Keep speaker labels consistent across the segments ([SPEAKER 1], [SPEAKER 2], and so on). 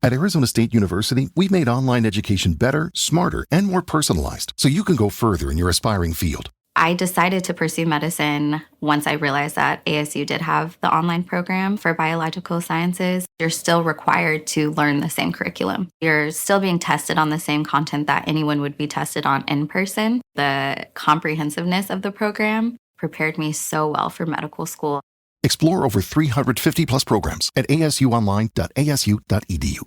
[SPEAKER 1] At Arizona State University, we've made online education better, smarter, and more personalized, so you can go further in your aspiring field.
[SPEAKER 2] I decided to pursue medicine once I realized that ASU did have the online program for biological sciences. You're still required to learn the same curriculum. You're still being tested on the same content that anyone would be tested on in person. The comprehensiveness of the program prepared me so well for medical school.
[SPEAKER 1] Explore over 350 plus programs at asuonline.asu.edu.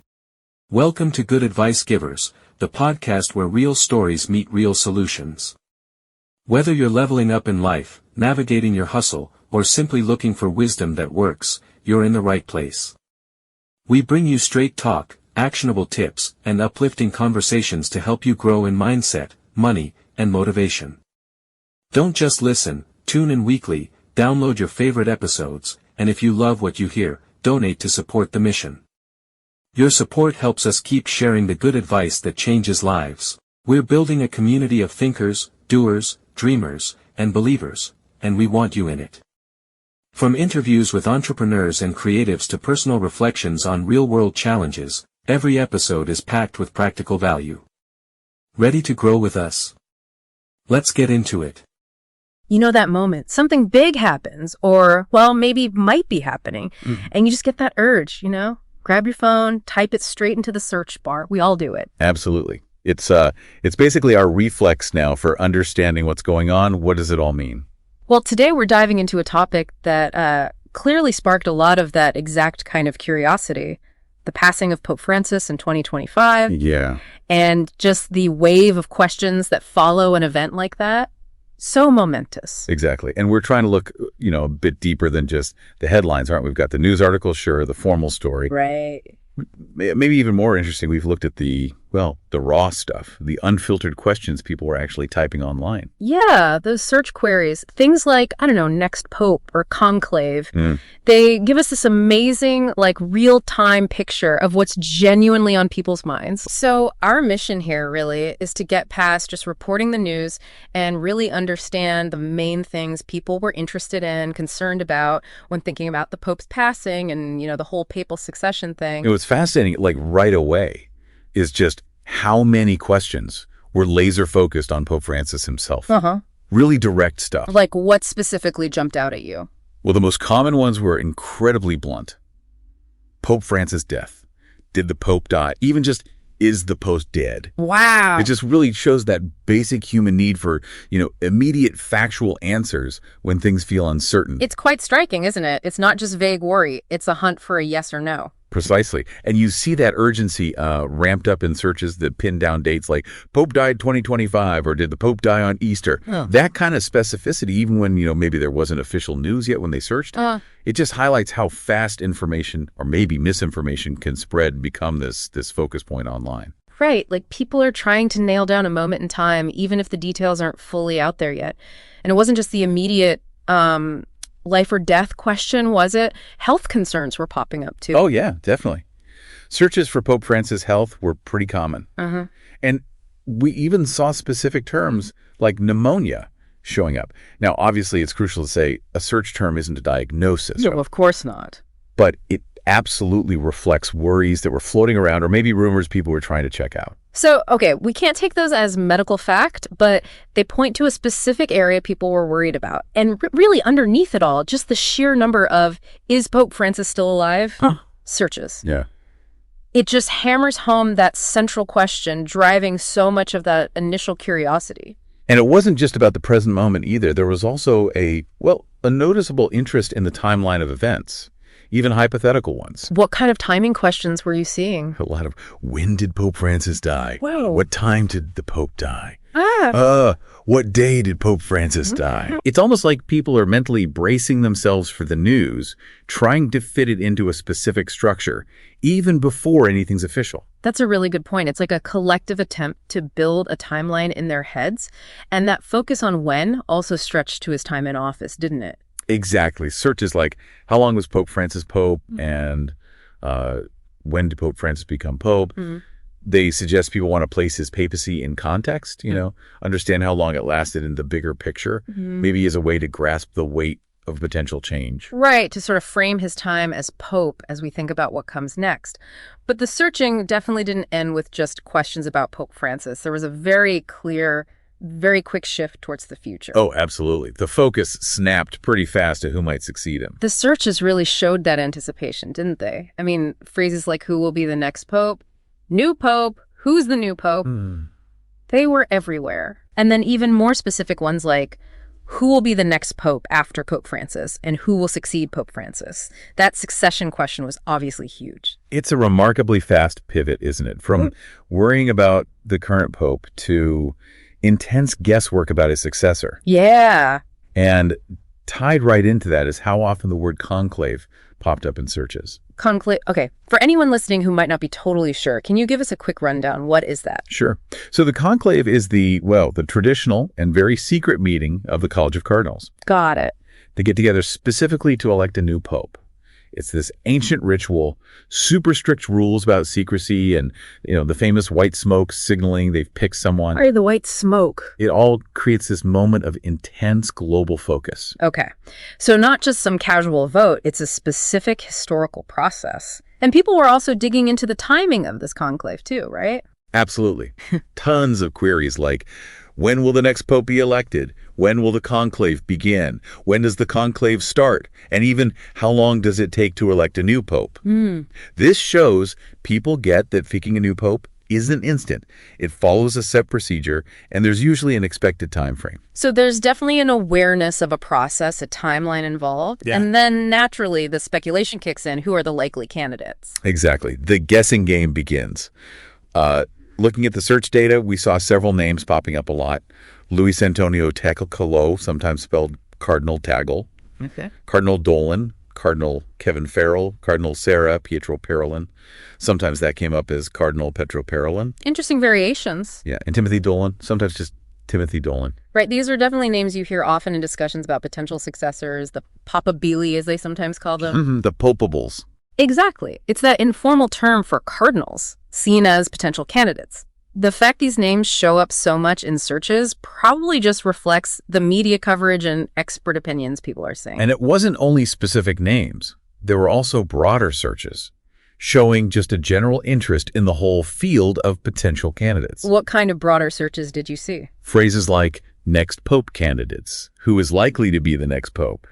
[SPEAKER 3] Welcome to Good Advice Givers, the podcast where real stories meet real solutions. Whether you're leveling up in life, navigating your hustle, or simply looking for wisdom that works, you're in the right place. We bring you straight talk, actionable tips, and uplifting conversations to help you grow in mindset, money, and motivation. Don't just listen, tune in weekly, download your favorite episodes, and if you love what you hear, donate to support the mission. Your support helps us keep sharing the good advice that changes lives. We're building a community of thinkers, doers, dreamers, and believers, and we want you in it. From interviews with entrepreneurs and creatives to personal reflections on real-world challenges, every episode is packed with practical value. Ready to grow with us? Let's get into it.
[SPEAKER 4] You know that moment, something big happens, or, well, maybe might be happening, and you just get that urge, Grab your phone, type it straight into the search bar. We all do it.
[SPEAKER 5] Absolutely. It's basically our reflex now for understanding what's going on. What does it all mean?
[SPEAKER 4] Well, today we're diving into a topic that clearly sparked a lot of that exact kind of curiosity. The passing of Pope Francis in 2025.
[SPEAKER 5] Yeah.
[SPEAKER 4] And just the wave of questions that follow an event like that. So momentous.
[SPEAKER 5] Exactly. And we're trying to look, a bit deeper than just the headlines, aren't we? We've got the news article, sure, the formal story.
[SPEAKER 4] Right.
[SPEAKER 5] Maybe even more interesting, we've looked at the raw stuff, the unfiltered questions people were actually typing online.
[SPEAKER 4] Yeah, those search queries, things like, next pope or conclave, they give us this amazing, real-time picture of what's genuinely on people's minds. So our mission here really is to get past just reporting the news and really understand the main things people were interested in, concerned about when thinking about the pope's passing and, the whole papal succession thing.
[SPEAKER 5] It was fascinating, right away, is just how many questions were laser focused on Pope Francis himself. Really direct stuff.
[SPEAKER 4] Like what specifically jumped out at you?
[SPEAKER 5] Well, the most common ones were incredibly blunt. Pope Francis' death. Did the Pope die? Even just, is the Pope dead?
[SPEAKER 4] Wow.
[SPEAKER 5] It just really shows that basic human need for, immediate factual answers when things feel uncertain.
[SPEAKER 4] It's quite striking, isn't it? It's not just vague worry. It's a hunt for a yes or no.
[SPEAKER 5] Precisely. And you see that urgency ramped up in searches that pin down dates like Pope died 2025 or did the Pope die on Easter? Oh. That kind of specificity, even when, maybe there wasn't official news yet when they searched, it just highlights how fast information or maybe misinformation can spread and become this focus point online.
[SPEAKER 4] Right. People are trying to nail down a moment in time, even if the details aren't fully out there yet. And it wasn't just the immediate life or death question, was it? Health concerns were popping up too.
[SPEAKER 5] Oh, yeah, definitely. Searches for Pope Francis' health were pretty common. And we even saw specific terms like pneumonia showing up. Now, obviously, it's crucial to say a search term isn't a diagnosis.
[SPEAKER 4] No, of course not.
[SPEAKER 5] But it absolutely reflects worries that were floating around or maybe rumors people were trying to check out.
[SPEAKER 4] So, okay, we can't take those as medical fact, but they point to a specific area people were worried about. And really underneath it all, just the sheer number of, is Pope Francis still alive? Searches.
[SPEAKER 5] Yeah.
[SPEAKER 4] It just hammers home that central question, driving so much of that initial curiosity.
[SPEAKER 5] And it wasn't just about the present moment either. There was also a noticeable interest in the timeline of events. Even hypothetical ones.
[SPEAKER 4] What kind of timing questions were you seeing?
[SPEAKER 5] A lot of, when did Pope Francis die?
[SPEAKER 4] Whoa.
[SPEAKER 5] What time did the Pope die? What day did Pope Francis die? It's almost like people are mentally bracing themselves for the news, trying to fit it into a specific structure, even before anything's official.
[SPEAKER 4] That's a really good point. It's like a collective attempt to build a timeline in their heads. And that focus on when also stretched to his time in office, didn't it?
[SPEAKER 5] Exactly. Searches like, how long was Pope Francis Pope? And when did Pope Francis become Pope? They suggest people want to place his papacy in context, understand how long it lasted in the bigger picture, maybe as a way to grasp the weight of potential change.
[SPEAKER 4] Right, to sort of frame his time as Pope as we think about what comes next. But the searching definitely didn't end with just questions about Pope Francis. There was a very clear, very quick shift towards the future.
[SPEAKER 5] Oh, absolutely. The focus snapped pretty fast to who might succeed him.
[SPEAKER 4] The searches really showed that anticipation, didn't they? I mean, phrases like who will be the next Pope, new Pope, who's the new Pope? They were everywhere. And then even more specific ones like who will be the next Pope after Pope Francis and who will succeed Pope Francis? That succession question was obviously huge.
[SPEAKER 5] It's a remarkably fast pivot, isn't it? From worrying about the current Pope to intense guesswork about his successor.
[SPEAKER 4] Yeah.
[SPEAKER 5] And tied right into that is how often the word conclave popped up in searches.
[SPEAKER 4] Conclave. Okay. For anyone listening who might not be totally sure, can you give us a quick rundown? What is that?
[SPEAKER 5] Sure. So the conclave is the traditional and very secret meeting of the College of Cardinals.
[SPEAKER 4] Got it.
[SPEAKER 5] They get together specifically to elect a new pope. It's this ancient ritual, super strict rules about secrecy and, the famous white smoke signaling they've picked someone.
[SPEAKER 4] Or the white smoke.
[SPEAKER 5] It all creates this moment of intense global focus.
[SPEAKER 4] Okay. So not just some casual vote, it's a specific historical process. And people were also digging into the timing of this conclave too, right?
[SPEAKER 5] Absolutely. Tons of queries like, when will the next pope be elected? When will the conclave begin? When does the conclave start? And even how long does it take to elect a new pope? This shows people get that picking a new pope isn't instant. It follows a set procedure, and there's usually an expected time frame.
[SPEAKER 4] So there's definitely an awareness of a process, a timeline involved.
[SPEAKER 5] Yeah.
[SPEAKER 4] And then naturally the speculation kicks in. Who are the likely candidates?
[SPEAKER 5] Exactly. The guessing game begins. Looking at the search data, we saw several names popping up a lot. Luis Antonio Tecolo, sometimes spelled Cardinal Tagle.
[SPEAKER 4] Okay.
[SPEAKER 5] Cardinal Dolan, Cardinal Kevin Farrell, Cardinal Sarah Pietro Parolin. Sometimes that came up as Cardinal Petro Parolin.
[SPEAKER 4] Interesting variations.
[SPEAKER 5] Yeah, and Timothy Dolan, sometimes just Timothy Dolan.
[SPEAKER 4] Right, these are definitely names you hear often in discussions about potential successors, the papabili, as they sometimes call them.
[SPEAKER 5] The popables.
[SPEAKER 4] Exactly. It's that informal term for cardinals, seen as potential candidates. The fact these names show up so much in searches probably just reflects the media coverage and expert opinions people are saying.
[SPEAKER 5] And it wasn't only specific names. There were also broader searches showing just a general interest in the whole field of potential candidates.
[SPEAKER 4] What kind of broader searches did you see?
[SPEAKER 5] Phrases like next pope candidates, who is likely to be the next pope,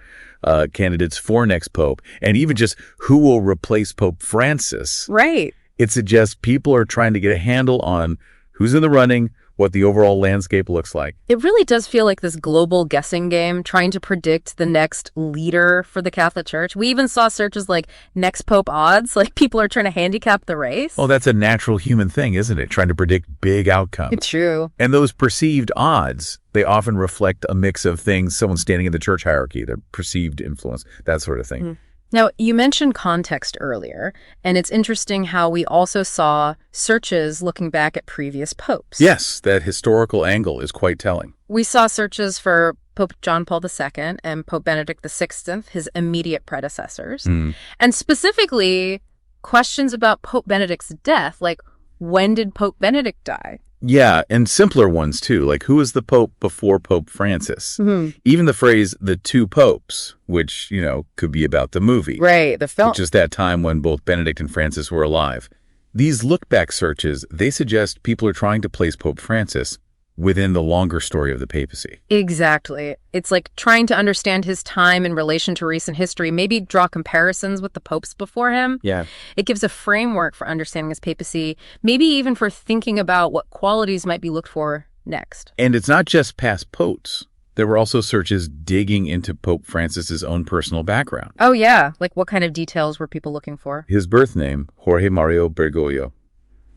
[SPEAKER 5] candidates for next pope, and even just who will replace Pope Francis.
[SPEAKER 4] Right.
[SPEAKER 5] It suggests people are trying to get a handle on who's in the running, what the overall landscape looks like.
[SPEAKER 4] It really does feel like this global guessing game, trying to predict the next leader for the Catholic Church. We even saw searches like next pope odds, like people are trying to handicap the race.
[SPEAKER 5] Oh, that's a natural human thing, isn't it? Trying to predict big outcomes.
[SPEAKER 4] It's true.
[SPEAKER 5] And those perceived odds, they often reflect a mix of things, someone standing in the church hierarchy, their perceived influence, that sort of thing.
[SPEAKER 4] Now, you mentioned context earlier, and it's interesting how we also saw searches looking back at previous popes.
[SPEAKER 5] Yes, that historical angle is quite telling.
[SPEAKER 4] We saw searches for Pope John Paul II and Pope Benedict XVI, his immediate predecessors, and specifically questions about Pope Benedict's death, like when did Pope Benedict die?
[SPEAKER 5] Yeah, and simpler ones too, like who was the pope before Pope Francis? Even the phrase, the two popes, which, could be about the movie.
[SPEAKER 4] Right, the film.
[SPEAKER 5] Which is that time when both Benedict and Francis were alive. These look-back searches, they suggest people are trying to place Pope Francis within the longer story of the papacy.
[SPEAKER 4] Exactly. It's like trying to understand his time in relation to recent history, maybe draw comparisons with the popes before him.
[SPEAKER 5] Yeah.
[SPEAKER 4] It gives a framework for understanding his papacy, maybe even for thinking about what qualities might be looked for next.
[SPEAKER 5] And it's not just past popes. There were also searches digging into Pope Francis's own personal background.
[SPEAKER 4] Oh, yeah. Like what kind of details were people looking for?
[SPEAKER 5] His birth name, Jorge Mario Bergoglio,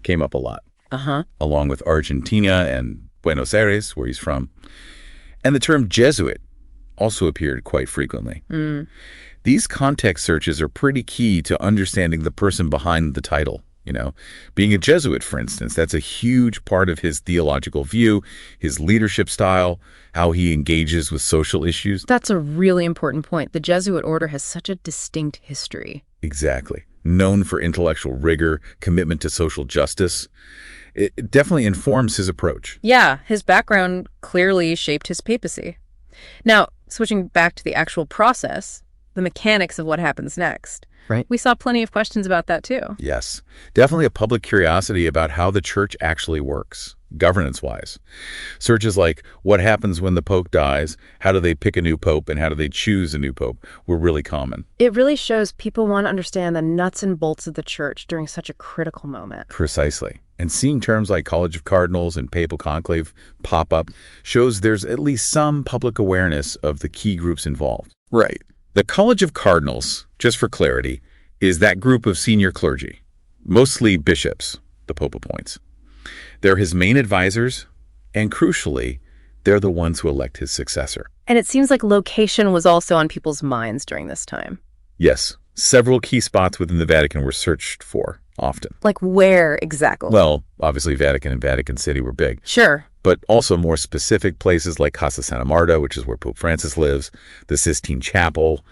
[SPEAKER 5] came up a lot. Along with Argentina and Buenos Aires, where he's from. And the term Jesuit also appeared quite frequently. These context searches are pretty key to understanding the person behind the title. Being a Jesuit, for instance, that's a huge part of his theological view, his leadership style, how he engages with social issues.
[SPEAKER 4] That's a really important point. The Jesuit order has such a distinct history.
[SPEAKER 5] Exactly. Known for intellectual rigor, commitment to social justice. It definitely informs his approach.
[SPEAKER 4] Yeah, his background clearly shaped his papacy. Now, switching back to the actual process, the mechanics of what happens next.
[SPEAKER 6] Right.
[SPEAKER 4] We saw plenty of questions about that too.
[SPEAKER 5] Yes, definitely a public curiosity about how the church actually works, governance-wise. Searches like, what happens when the pope dies, how do they pick a new pope, and how do they choose a new pope were really common.
[SPEAKER 4] It really shows people want to understand the nuts and bolts of the church during such a critical moment.
[SPEAKER 5] Precisely. And seeing terms like College of Cardinals and Papal Conclave pop up shows there's at least some public awareness of the key groups involved. Right. The College of Cardinals, just for clarity, is that group of senior clergy, mostly bishops, the Pope appoints. They're his main advisors, and crucially, they're the ones who elect his successor.
[SPEAKER 4] And it seems like location was also on people's minds during this time.
[SPEAKER 5] Yes, several key spots within the Vatican were searched for, often.
[SPEAKER 4] Like where exactly?
[SPEAKER 5] Well, obviously Vatican and Vatican City were big.
[SPEAKER 4] Sure.
[SPEAKER 5] But also more specific places like Casa Santa Marta, which is where Pope Francis lives, the Sistine Chapel,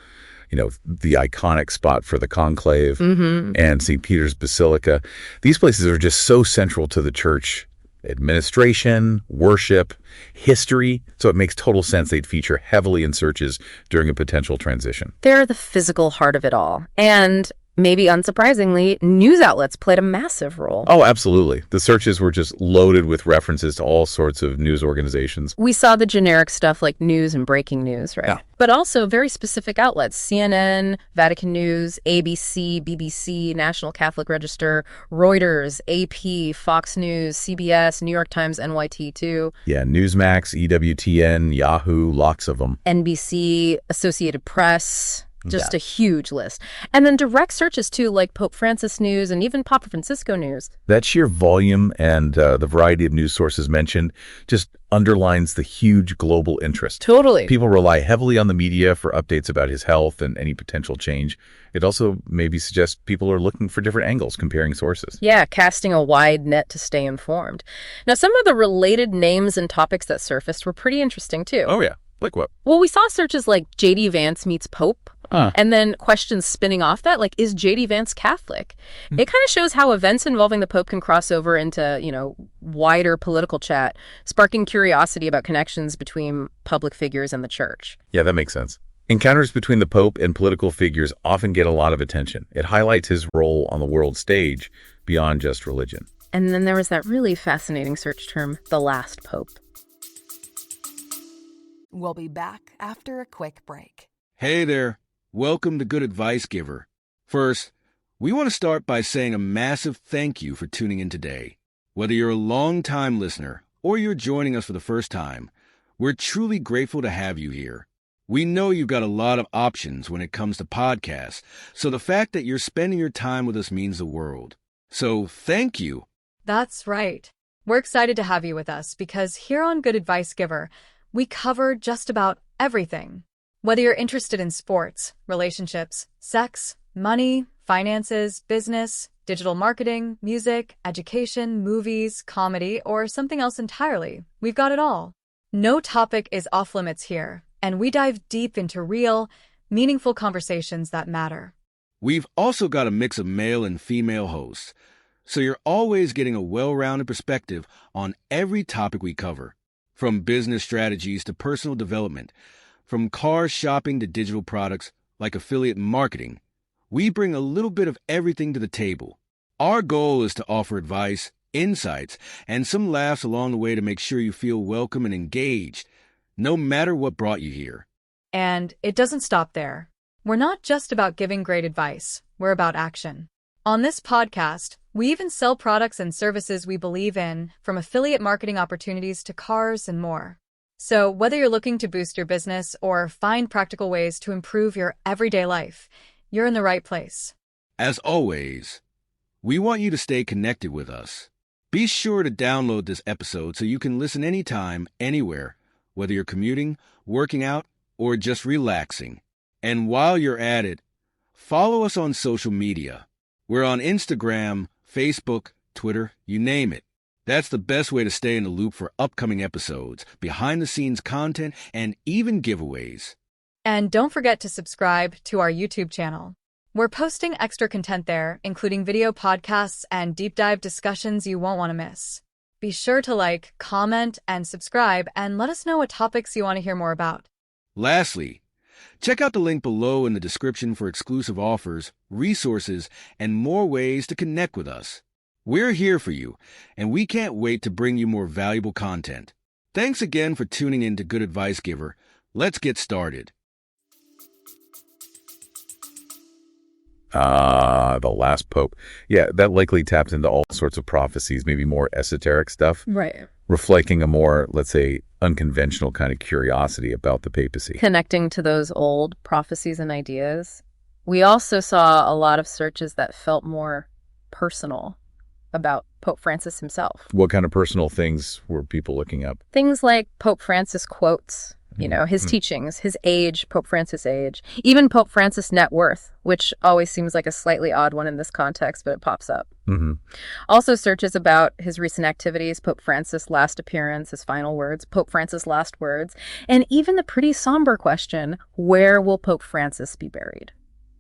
[SPEAKER 5] the iconic spot for the conclave, and St. Peter's Basilica. These places are just so central to the church administration, worship, history, so it makes total sense they'd feature heavily in searches during a potential transition.
[SPEAKER 4] They're the physical heart of it all. And maybe unsurprisingly, news outlets played a massive role.
[SPEAKER 5] Oh, absolutely. The searches were just loaded with references to all sorts of news organizations.
[SPEAKER 4] We saw the generic stuff like news and breaking news, right?
[SPEAKER 5] Yeah.
[SPEAKER 4] But also very specific outlets, CNN, Vatican News, ABC, BBC, National Catholic Register, Reuters, AP, Fox News, CBS, New York Times, NYT too.
[SPEAKER 5] Yeah, Newsmax, EWTN, Yahoo, lots of them.
[SPEAKER 4] NBC, Associated Press. Just a huge list. And then direct searches too, like Pope Francis News and even Papa Francisco News.
[SPEAKER 5] That sheer volume and the variety of news sources mentioned just underlines the huge global interest.
[SPEAKER 4] Totally.
[SPEAKER 5] People rely heavily on the media for updates about his health and any potential change. It also maybe suggests people are looking for different angles, comparing sources.
[SPEAKER 4] Yeah, casting a wide net to stay informed. Now, some of the related names and topics that surfaced were pretty interesting too.
[SPEAKER 5] Oh, yeah. Like what?
[SPEAKER 4] Well, we saw searches like J.D. Vance meets Pope. And then questions spinning off that, like, is J.D. Vance Catholic? It kind of shows how events involving the Pope can cross over into, wider political chat, sparking curiosity about connections between public figures and the church.
[SPEAKER 5] Yeah, that makes sense. Encounters between the Pope and political figures often get a lot of attention. It highlights his role on the world stage beyond just religion.
[SPEAKER 4] And then there was that really fascinating search term, the last Pope.
[SPEAKER 7] We'll be back after a quick break.
[SPEAKER 8] Hey there. Welcome to Good Advice Giver. First, we want to start by saying a massive thank you for tuning in today. Whether you're a long-time listener or you're joining us for the first time, we're truly grateful to have you here. We know you've got a lot of options when it comes to podcasts, so the fact that you're spending your time with us means the world. So thank you.
[SPEAKER 9] That's right. We're excited to have you with us because here on Good Advice Giver, we cover just about everything. Whether you're interested in sports, relationships, sex, money, finances, business, digital marketing, music, education, movies, comedy, or something else entirely, we've got it all. No topic is off limits here, and we dive deep into real, meaningful conversations that matter.
[SPEAKER 8] We've also got a mix of male and female hosts, so you're always getting a well-rounded perspective on every topic we cover, from business strategies to personal development. From car shopping to digital products like affiliate marketing, we bring a little bit of everything to the table. Our goal is to offer advice, insights, and some laughs along the way to make sure you feel welcome and engaged, no matter what brought you here.
[SPEAKER 9] And it doesn't stop there. We're not just about giving great advice, we're about action. On this podcast, we even sell products and services we believe in, from affiliate marketing opportunities to cars and more. So whether you're looking to boost your business or find practical ways to improve your everyday life, you're in the right place.
[SPEAKER 8] As always, we want you to stay connected with us. Be sure to download this episode so you can listen anytime, anywhere, whether you're commuting, working out, or just relaxing. And while you're at it, follow us on social media. We're on Instagram, Facebook, Twitter, you name it. That's the best way to stay in the loop for upcoming episodes, behind-the-scenes content, and even giveaways.
[SPEAKER 9] And don't forget to subscribe to our YouTube channel. We're posting extra content there, including video podcasts and deep dive discussions you won't want to miss. Be sure to like, comment, and subscribe, and let us know what topics you want to hear more about.
[SPEAKER 8] Lastly, check out the link below in the description for exclusive offers, resources, and more ways to connect with us. We're here for you, and we can't wait to bring you more valuable content. Thanks again for tuning in to Good Advice Giver. Let's get started.
[SPEAKER 5] The last pope. Yeah, that likely taps into all sorts of prophecies, maybe more esoteric stuff.
[SPEAKER 4] Right.
[SPEAKER 5] Reflecting a more, let's say, unconventional kind of curiosity about the papacy.
[SPEAKER 4] Connecting to those old prophecies and ideas. We also saw a lot of searches that felt more personal about Pope Francis himself.
[SPEAKER 5] What kind of personal things were people looking up?
[SPEAKER 4] Things like Pope Francis quotes, his teachings, his age, Pope Francis' age, even Pope Francis' net worth, which always seems like a slightly odd one in this context, but it pops up. Also searches about his recent activities, Pope Francis' last appearance, his final words, Pope Francis' last words, and even the pretty somber question, where will Pope Francis be buried?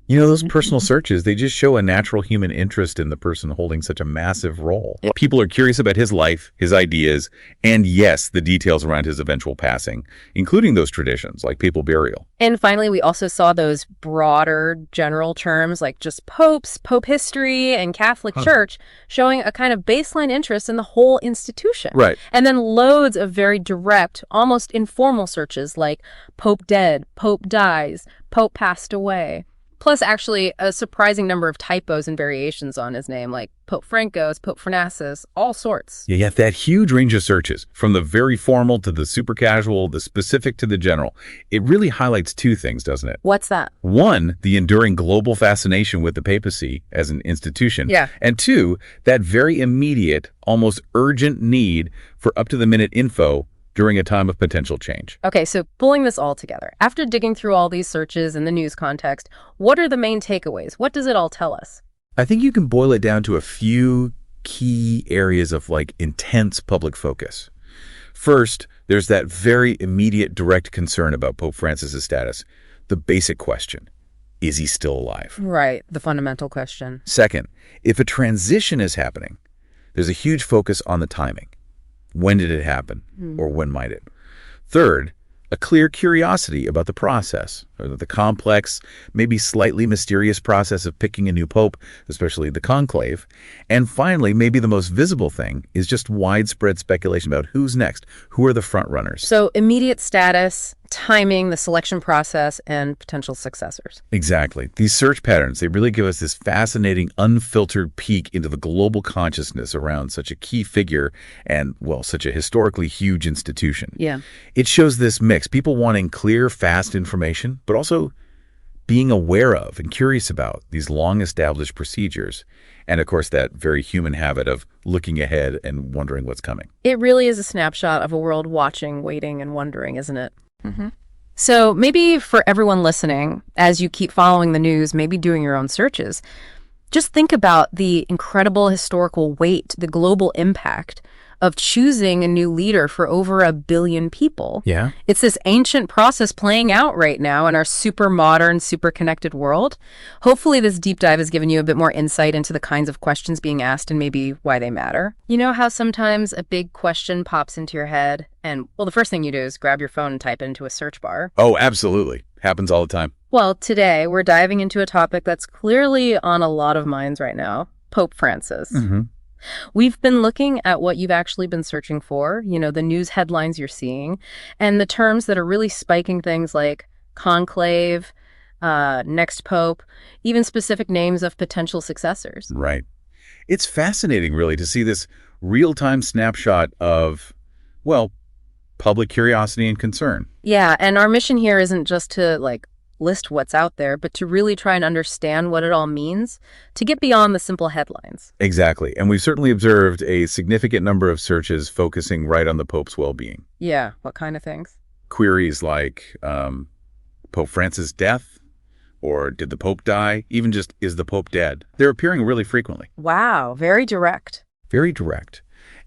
[SPEAKER 5] Those personal searches, they just show a natural human interest in the person holding such a massive role. People are curious about his life, his ideas, and yes, the details around his eventual passing, including those traditions like papal burial.
[SPEAKER 4] And finally, we also saw those broader general terms like just popes, pope history, and Catholic Church showing a kind of baseline interest in the whole institution.
[SPEAKER 5] Right.
[SPEAKER 4] And then loads of very direct, almost informal searches like pope dead, pope dies, pope passed away. Plus, actually, a surprising number of typos and variations on his name, like Pope Franco's, Pope Francis, all sorts.
[SPEAKER 5] Yeah, that huge range of searches, from the very formal to the super casual, the specific to the general. It really highlights two things, doesn't it?
[SPEAKER 4] What's that?
[SPEAKER 5] One, the enduring global fascination with the papacy as an institution.
[SPEAKER 4] Yeah.
[SPEAKER 5] And two, that very immediate, almost urgent need for up-to-the-minute info during a time of potential change.
[SPEAKER 4] Okay, so pulling this all together, after digging through all these searches in the news context, what are the main takeaways? What does it all tell us?
[SPEAKER 5] I think you can boil it down to a few key areas of intense public focus. First, there's that very immediate direct concern about Pope Francis' status. The basic question, is he still alive?
[SPEAKER 4] Right, the fundamental question.
[SPEAKER 5] Second, if a transition is happening, there's a huge focus on the timing. When did it happen, or when might it? Third, a clear curiosity about the process, or the complex, maybe slightly mysterious process of picking a new pope, especially the conclave. And finally, maybe the most visible thing is just widespread speculation about who's next, who are the front runners.
[SPEAKER 4] So immediate status, timing, the selection process, and potential successors.
[SPEAKER 5] Exactly. These search patterns, they really give us this fascinating, unfiltered peek into the global consciousness around such a key figure and, such a historically huge institution.
[SPEAKER 4] Yeah.
[SPEAKER 5] It shows this mix, people wanting clear, fast information, but also being aware of and curious about these long-established procedures. And, of course, that very human habit of looking ahead and wondering what's coming.
[SPEAKER 4] It really is a snapshot of a world watching, waiting, and wondering, isn't it? So maybe for everyone listening, as you keep following the news, maybe doing your own searches, just think about the incredible historical weight, the global impact of choosing a new leader for over 1 billion people.
[SPEAKER 5] Yeah.
[SPEAKER 4] It's this ancient process playing out right now in our super modern, super connected world. Hopefully this deep dive has given you a bit more insight into the kinds of questions being asked and maybe why they matter. You know how sometimes a big question pops into your head and, the first thing you do is grab your phone and type it into a search bar?
[SPEAKER 5] Oh, absolutely. Happens all the time.
[SPEAKER 4] Well, today we're diving into a topic that's clearly on a lot of minds right now, Pope Francis. We've been looking at what you've actually been searching for, the news headlines you're seeing, and the terms that are really spiking things like conclave, next pope, even specific names of potential successors.
[SPEAKER 5] Right. It's fascinating, really, to see this real-time snapshot of, public curiosity and concern.
[SPEAKER 4] Yeah, and our mission here isn't just to, list what's out there, but to really try and understand what it all means, to get beyond the simple headlines.
[SPEAKER 5] Exactly. And we've certainly observed a significant number of searches focusing right on the Pope's well-being.
[SPEAKER 4] Yeah, what kind of things?
[SPEAKER 5] Queries like Pope Francis' death, or did the Pope die? Even just, is the Pope dead? They're appearing really frequently.
[SPEAKER 4] Wow, very direct.
[SPEAKER 5] Very direct.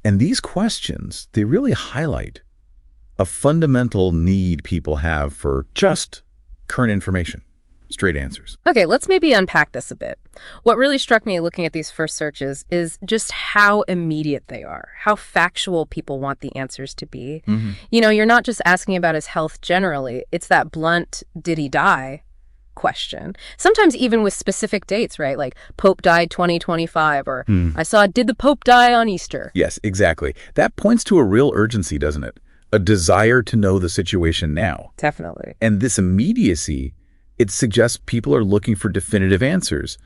[SPEAKER 5] And these questions, they really highlight a fundamental need people have for just current information. straight answers.
[SPEAKER 4] Okay, let's maybe unpack this a bit. What really struck me looking at these first searches is just how immediate they are, how factual people want the answers to be. You know, you're not just asking about his health generally. It's that blunt, did he die question. Sometimes even with specific dates, right? Like Pope died 2025, or I saw, did the Pope die on Easter?
[SPEAKER 5] Yes, exactly. That points to a real urgency, doesn't it? A desire to know the situation now.
[SPEAKER 4] Definitely.
[SPEAKER 5] And this immediacy, it suggests people are looking for definitive answers,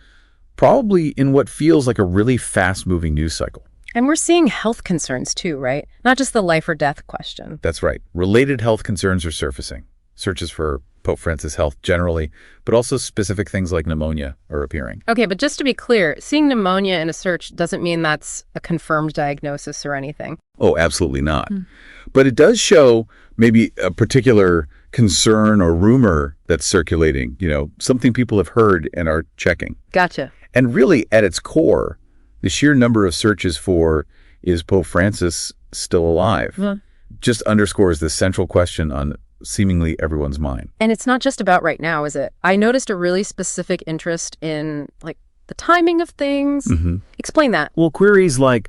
[SPEAKER 5] probably in what feels like a really fast-moving news cycle.
[SPEAKER 4] And we're seeing health concerns too, right? Not just the life or death question.
[SPEAKER 5] That's right. Related health concerns are surfacing. Searches for Pope Francis' health generally, but also specific things like pneumonia are appearing.
[SPEAKER 4] Okay, but just to be clear, seeing pneumonia in a search doesn't mean that's a confirmed diagnosis or anything.
[SPEAKER 5] Oh, absolutely not. But it does show maybe a particular concern or rumor that's circulating, you know, something people have heard and are checking.
[SPEAKER 4] Gotcha.
[SPEAKER 5] And really, at its core, the sheer number of searches for, is Pope Francis still alive, just underscores the central question on seemingly everyone's mind.
[SPEAKER 4] And it's not just about right now, is it? I noticed a really specific interest in, like, the timing of things. Explain that.
[SPEAKER 5] Well, queries like,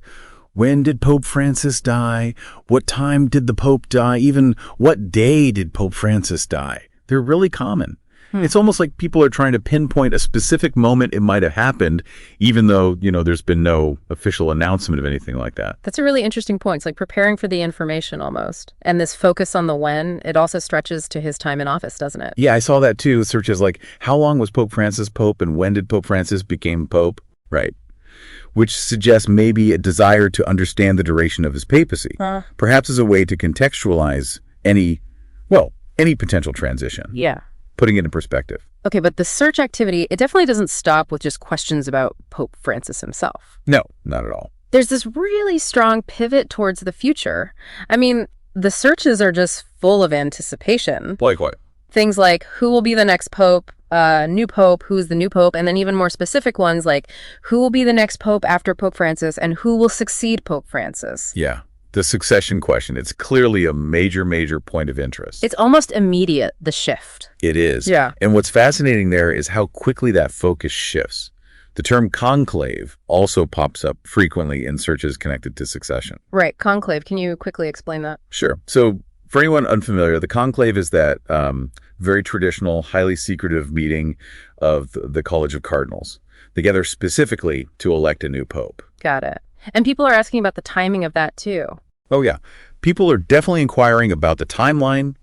[SPEAKER 5] when did Pope Francis die? What time did the Pope die? Even what day did Pope Francis die? They're really common. It's almost like people are trying to pinpoint a specific moment it might have happened, even though, you know, there's been no official announcement of anything like that.
[SPEAKER 4] That's a really interesting point. It's like preparing for the information almost. And this focus on the when, it also stretches to his time in office, doesn't it?
[SPEAKER 5] Yeah, I saw that too. Searches like, how long was Pope Francis Pope and when did Pope Francis become Pope? Right. Which suggests maybe a desire to understand the duration of his papacy, perhaps as a way to contextualize any potential transition.
[SPEAKER 4] Yeah.
[SPEAKER 5] Putting it in perspective.
[SPEAKER 4] Okay, but the search activity, it definitely doesn't stop with just questions about Pope Francis himself.
[SPEAKER 5] No, not at all.
[SPEAKER 4] There's this really strong pivot towards the future. I mean, the searches are just full of anticipation.
[SPEAKER 5] Like what?
[SPEAKER 4] Things like, who will be the next pope, new pope, who's the new pope, and then even more specific ones like, who will be the next pope after Pope Francis, and who will succeed Pope Francis?
[SPEAKER 5] Yeah. The succession question, it's clearly a major point of interest.
[SPEAKER 4] It's almost immediate, the shift.
[SPEAKER 5] It is.
[SPEAKER 4] Yeah.
[SPEAKER 5] And what's fascinating there is how quickly that focus shifts. The term conclave also pops up frequently in searches connected to succession.
[SPEAKER 4] Right. Conclave. Can you quickly explain that?
[SPEAKER 5] Sure. So for anyone unfamiliar, the conclave is that very traditional, highly secretive meeting of the College of Cardinals. They gather specifically to elect a new pope.
[SPEAKER 4] Got it. And people are asking about the timing of that too.
[SPEAKER 5] Oh, yeah. People are definitely inquiring about the timeline.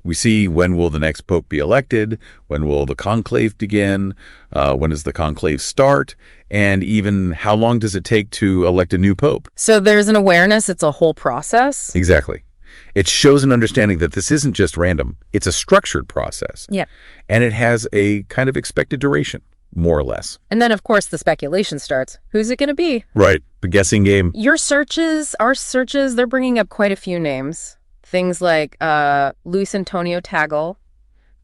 [SPEAKER 5] We see, when will the next pope be elected? When will the conclave begin? When does the conclave start? And even how long does it take to elect a new pope?
[SPEAKER 4] So there's an awareness it's a whole process?
[SPEAKER 5] Exactly. It shows an understanding that this isn't just random. It's a structured process.
[SPEAKER 4] Yeah.
[SPEAKER 5] And it has a kind of expected duration, more or less.
[SPEAKER 4] And then, of course, the speculation starts. Who's it going to be?
[SPEAKER 5] Right. The guessing game.
[SPEAKER 4] Your searches, our searches, they're bringing up quite a few names. Things like Luis Antonio Tagle,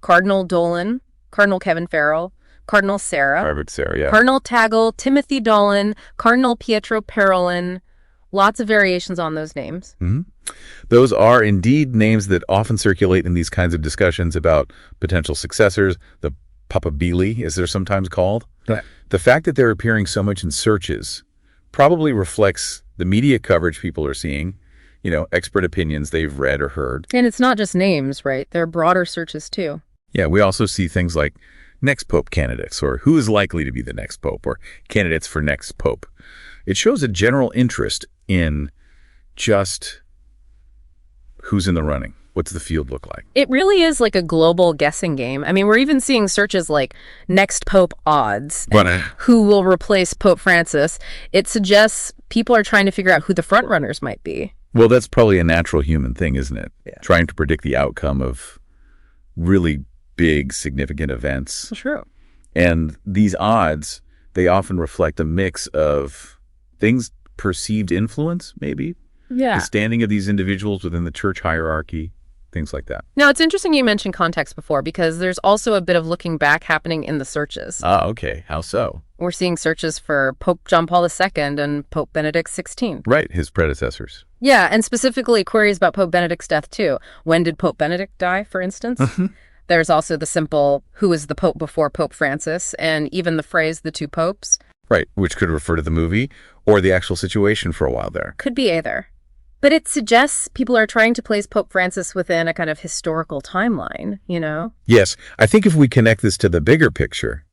[SPEAKER 4] Cardinal Dolan, Cardinal Kevin Farrell, Cardinal Sarah.
[SPEAKER 5] Harvard Sarah, yeah.
[SPEAKER 4] Cardinal Tagle, Timothy Dolan, Cardinal Pietro Parolin. Lots of variations on those names.
[SPEAKER 5] Those are indeed names that often circulate in these kinds of discussions about potential successors. The Papabili, as they're sometimes called. Right. The fact that they're appearing so much in searches probably reflects the media coverage people are seeing, you know, expert opinions they've read or heard.
[SPEAKER 4] And it's not just names, right? There are broader searches too.
[SPEAKER 5] Yeah, we also see things like next pope candidates, or who is likely to be the next pope, or candidates for next pope. It shows a general interest in just who's in the running. What's the field look like?
[SPEAKER 4] It really is like a global guessing game. I mean, we're even seeing searches like next pope odds, who will replace Pope Francis. It suggests people are trying to figure out who the front runners might be.
[SPEAKER 5] Well, that's probably a natural human thing, isn't it? Yeah. Trying to predict the outcome of really big, significant events.
[SPEAKER 4] True.
[SPEAKER 5] And these odds, they often reflect a mix of things, perceived influence, maybe.
[SPEAKER 4] Yeah.
[SPEAKER 5] The standing of these individuals within the church hierarchy, things like that.
[SPEAKER 4] Now, it's interesting you mentioned context before, because there's also a bit of looking back happening in the searches.
[SPEAKER 5] Ah, okay. How so?
[SPEAKER 4] We're seeing searches for Pope John Paul II and Pope Benedict XVI.
[SPEAKER 5] Right, his predecessors.
[SPEAKER 4] Yeah, and specifically queries about Pope Benedict's death too. When did Pope Benedict die, for instance? There's also the simple, who is the Pope before Pope Francis, and even the phrase, the two popes.
[SPEAKER 5] Right, which could refer to the movie or the actual situation for a while there.
[SPEAKER 4] Could be either. But it suggests people are trying to place Pope Francis within a kind of historical timeline, you know?
[SPEAKER 5] Yes, I think if we connect this to the bigger picture,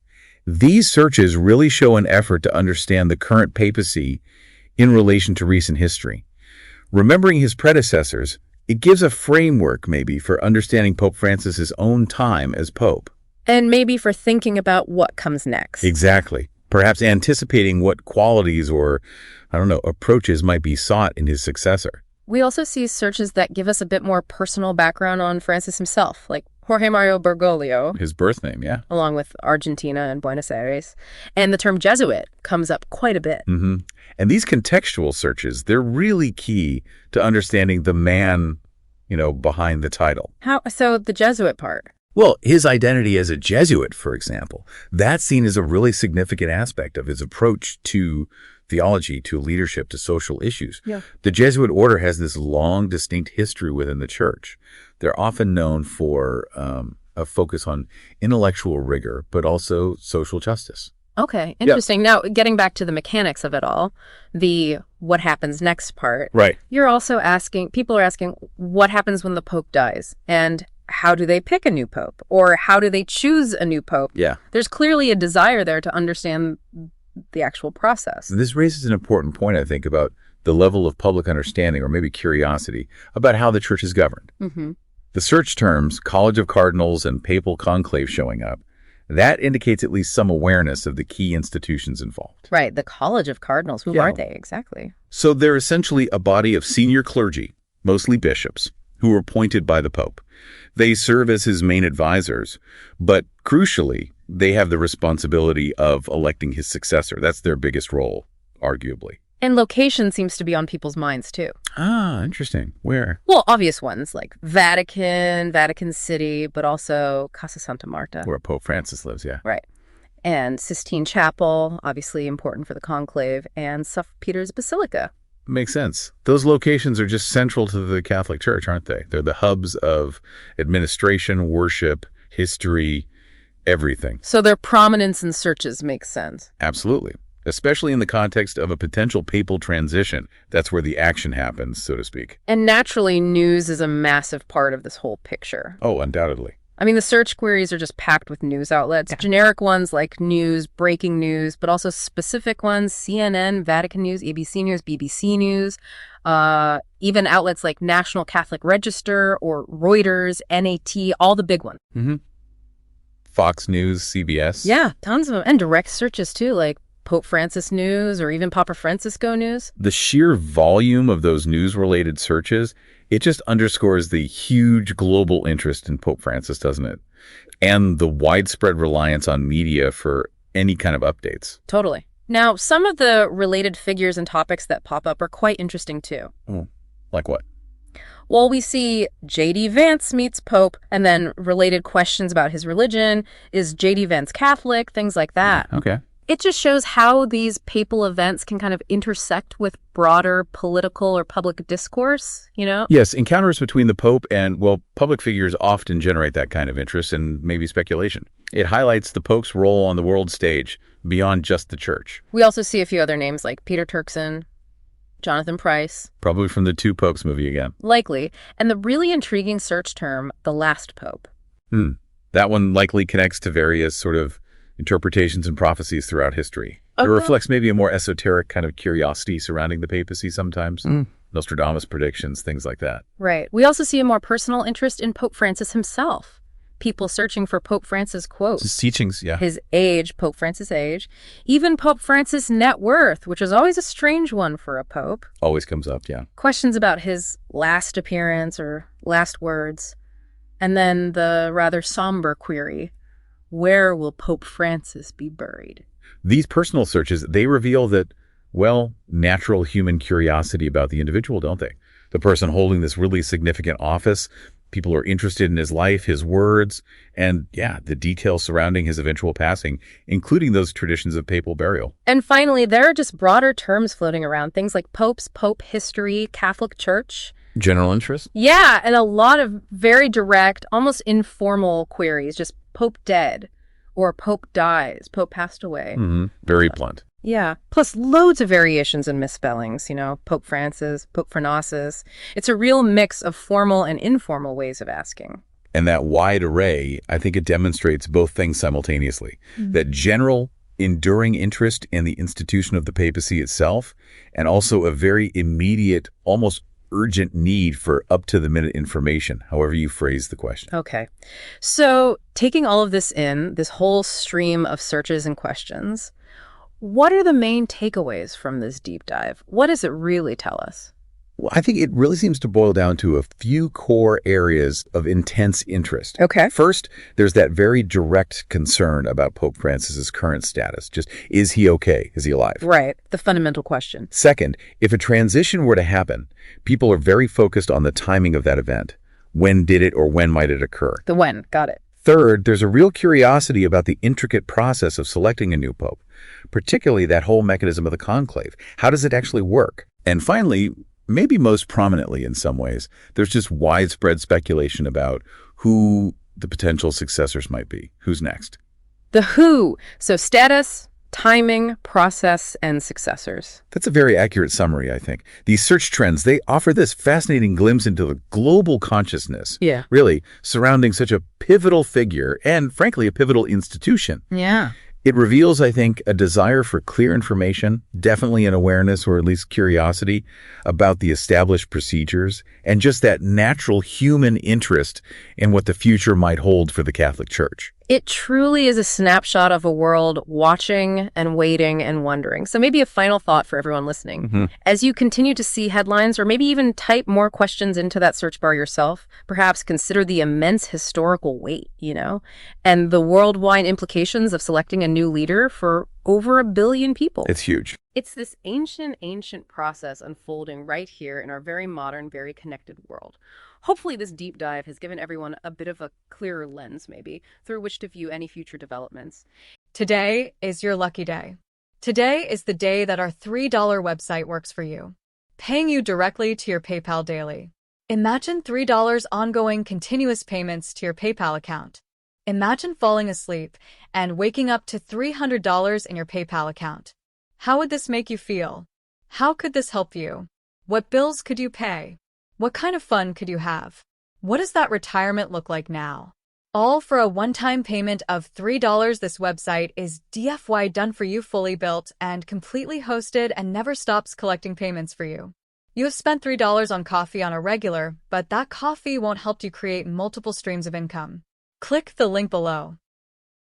[SPEAKER 5] these searches really show an effort to understand the current papacy in relation to recent history. Remembering his predecessors, it gives a framework, maybe, for understanding Pope Francis's own time as Pope.
[SPEAKER 4] And maybe for thinking about what comes next.
[SPEAKER 5] Exactly. Perhaps anticipating what qualities or, approaches might be sought in his successor.
[SPEAKER 4] We also see searches that give us a bit more personal background on Francis himself, like Jorge Mario Bergoglio.
[SPEAKER 5] His birth name, yeah.
[SPEAKER 4] Along with Argentina and Buenos Aires. And the term Jesuit comes up quite a bit.
[SPEAKER 5] Mm-hmm. And these contextual searches, they're really key to understanding the man, behind the title.
[SPEAKER 4] How so? The Jesuit part?
[SPEAKER 5] Well, his identity as a Jesuit, for example, that's seen as a really significant aspect of his approach to theology, to leadership, to social issues.
[SPEAKER 4] Yeah.
[SPEAKER 5] The Jesuit order has this long, distinct history within the church. They're often known for a focus on intellectual rigor, but also social justice.
[SPEAKER 4] Okay, interesting. Now, getting back to the mechanics of it all, the what happens next part.
[SPEAKER 5] Right.
[SPEAKER 4] You're also people are asking, what happens when the Pope dies? And how do they pick a new Pope? Or how do they choose a new Pope?
[SPEAKER 5] Yeah.
[SPEAKER 4] There's clearly a desire there to understand the actual process.
[SPEAKER 5] This raises an important point, I think, about the level of public understanding, or maybe curiosity, about how the church is governed.
[SPEAKER 4] Mm-hmm.
[SPEAKER 5] The search terms, College of Cardinals and Papal Conclave showing up, that indicates at least some awareness of the key institutions involved.
[SPEAKER 4] Right, the College of Cardinals. Who are they exactly?
[SPEAKER 5] So they're essentially a body of senior clergy, mostly bishops, who are appointed by the Pope. They serve as his main advisors, but crucially, they have the responsibility of electing his successor. That's their biggest role, arguably.
[SPEAKER 4] And location seems to be on people's minds, too.
[SPEAKER 5] Ah, interesting. Where?
[SPEAKER 4] Well, obvious ones like Vatican, Vatican City, but also Casa Santa Marta.
[SPEAKER 5] Where Pope Francis lives, yeah.
[SPEAKER 4] Right. And Sistine Chapel, obviously important for the conclave, and St. Peter's Basilica.
[SPEAKER 5] Makes sense. Those locations are just central to the Catholic Church, aren't they? They're the hubs of administration, worship, history, everything.
[SPEAKER 4] So their prominence in searches makes sense.
[SPEAKER 5] Absolutely. Especially in the context of a potential papal transition. That's where the action happens, so to speak.
[SPEAKER 4] And naturally, news is a massive part of this whole picture.
[SPEAKER 5] Oh, undoubtedly.
[SPEAKER 4] I mean, the search queries are just packed with news outlets. Yeah. Generic ones like news, breaking news, but also specific ones, CNN, Vatican News, ABC News, BBC News, even outlets like National Catholic Register or Reuters, NAT, all the big ones.
[SPEAKER 5] Mm-hmm. Fox News, CBS.
[SPEAKER 4] Yeah, tons of them. And direct searches, too, like Pope Francis News or even Papa Francisco News.
[SPEAKER 5] The sheer volume of those news-related searches, it just underscores the huge global interest in Pope Francis, doesn't it? And the widespread reliance on media for any kind of updates.
[SPEAKER 4] Totally. Now, some of the related figures and topics that pop up are quite interesting, too.
[SPEAKER 5] Oh, like what?
[SPEAKER 4] Well, we see J.D. Vance meets Pope, and then related questions about his religion. Is J.D. Vance Catholic? Things like that.
[SPEAKER 5] Okay.
[SPEAKER 4] It just shows how these papal events can kind of intersect with broader political or public discourse, you know?
[SPEAKER 5] Yes, encounters between the Pope and, public figures often generate that kind of interest and maybe speculation. It highlights the Pope's role on the world stage beyond just the church.
[SPEAKER 4] We also see a few other names like Peter Turkson, Jonathan Pryce.
[SPEAKER 5] Probably from the Two Popes movie again.
[SPEAKER 4] Likely. And the really intriguing search term, the last Pope.
[SPEAKER 5] That one likely connects to various sort of interpretations and prophecies throughout history. It reflects maybe a more esoteric kind of curiosity surrounding the papacy sometimes. Nostradamus predictions, things like that.
[SPEAKER 4] Right. We also see a more personal interest in Pope Francis himself. People searching for Pope Francis quotes.
[SPEAKER 5] His teachings, yeah.
[SPEAKER 4] His age, Pope Francis' age. Even Pope Francis' net worth, which is always a strange one for a pope.
[SPEAKER 5] Always comes up, yeah.
[SPEAKER 4] Questions about his last appearance or last words. And then the rather somber query, where will Pope Francis be buried?
[SPEAKER 5] These personal searches, they reveal that, natural human curiosity about the individual, don't they? The person holding this really significant office, people are interested in his life, his words, and, the details surrounding his eventual passing, including those traditions of papal burial.
[SPEAKER 4] And finally, there are just broader terms floating around, things like popes, pope history, Catholic Church.
[SPEAKER 5] General interest?
[SPEAKER 4] Yeah, and a lot of very direct, almost informal queries, just Pope dead, or Pope dies, Pope passed away.
[SPEAKER 5] Very blunt.
[SPEAKER 4] Yeah, plus loads of variations and misspellings, Pope Francis, Pope Phronasis. It's a real mix of formal and informal ways of asking.
[SPEAKER 5] And that wide array, I think it demonstrates both things simultaneously. That general, enduring interest in the institution of the papacy itself, and also a very immediate, almost urgent need for up-to-the-minute information, however you phrase the question.
[SPEAKER 4] Okay. So taking all of this in, this whole stream of searches and questions, what are the main takeaways from this deep dive? What does it really tell us?
[SPEAKER 5] Well, I think it really seems to boil down to a few core areas of intense interest.
[SPEAKER 4] Okay.
[SPEAKER 5] First, there's that very direct concern about Pope Francis's current status. Just, is he okay? Is he alive?
[SPEAKER 4] Right. The fundamental question.
[SPEAKER 5] Second, if a transition were to happen, people are very focused on the timing of that event. When did it or when might it occur?
[SPEAKER 4] The when. Got it.
[SPEAKER 5] Third, there's a real curiosity about the intricate process of selecting a new pope, particularly that whole mechanism of the conclave. How does it actually work? And finally, maybe most prominently in some ways, there's just widespread speculation about who the potential successors might be. Who's next?
[SPEAKER 4] The who. So status, timing, process, and successors.
[SPEAKER 5] That's a very accurate summary, I think. These search trends, they offer this fascinating glimpse into the global consciousness, really, surrounding such a pivotal figure and, frankly, a pivotal institution.
[SPEAKER 4] Yeah.
[SPEAKER 5] It reveals, I think, a desire for clear information, definitely an awareness or at least curiosity about the established procedures, and just that natural human interest in what the future might hold for the Catholic Church.
[SPEAKER 4] It truly is a snapshot of a world watching and waiting and wondering. So maybe a final thought for everyone listening. As you continue to see headlines or maybe even type more questions into that search bar yourself, perhaps consider the immense historical weight, and the worldwide implications of selecting a new leader for over 1 billion people.
[SPEAKER 5] It's huge.
[SPEAKER 4] It's this ancient process unfolding right here in our very modern, very connected world. Hopefully this deep dive has given everyone a bit of a clearer lens, maybe, through which to view any future developments.
[SPEAKER 9] Today is your lucky day. Today is the day that our $3 website works for you, paying you directly to your PayPal daily. Imagine $3 ongoing continuous payments to your PayPal account. Imagine falling asleep and waking up to $300 in your PayPal account. How would this make you feel? How could this help you? What bills could you pay? What kind of fun could you have? What does that retirement look like now? All for a one-time payment of $3. This website is DFY done for you, fully built and completely hosted, and never stops collecting payments for you. You have spent $3 on coffee on a regular, but that coffee won't help you create multiple streams of income. Click the link below.